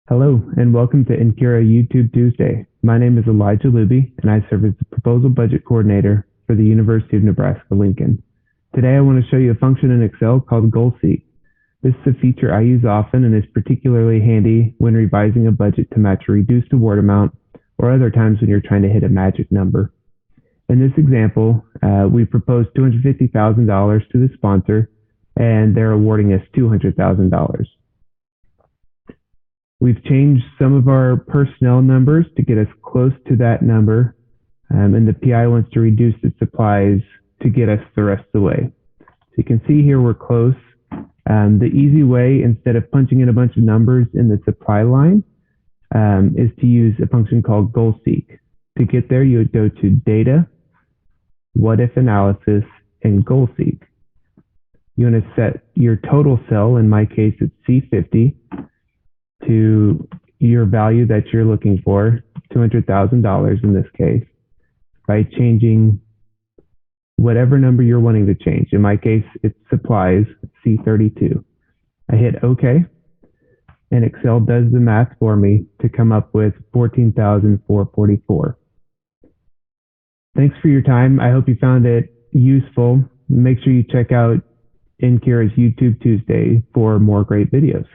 Hello, and welcome to Nkira YouTube Tuesday. My name is Elijah Luebbe, and I serve as the Proposal Budget Coordinator for the University of Nebraska-Lincoln. Today I want to show you a function in Excel called GoalSeek. This is a feature I use often and is particularly handy when revising a budget to match a reduced award amount or other times when you're trying to hit a magic number. In this example, we proposed $250,000 to the sponsor, and they're awarding us $200,000. We've changed some of our personnel numbers to get us close to that number, and the PI wants to reduce its supplies to get us the rest of the way. So you can see here we're close. The easy way, instead of punching in a bunch of numbers in the supply line, is to use a function called GoalSeek. To get there, you would go to Data, What If Analysis, and GoalSeek. You want to set your total cell, in my case it's C50, to your value that you're looking for, $200,000 in this case, by changing whatever number you're wanting to change. In my case, it's supplies, C32. I hit OK, and Excel does the math for me to come up with $14,444. Thanks for your time. I hope you found it useful. Make sure you check out Nkira's YouTube Tuesday for more great videos.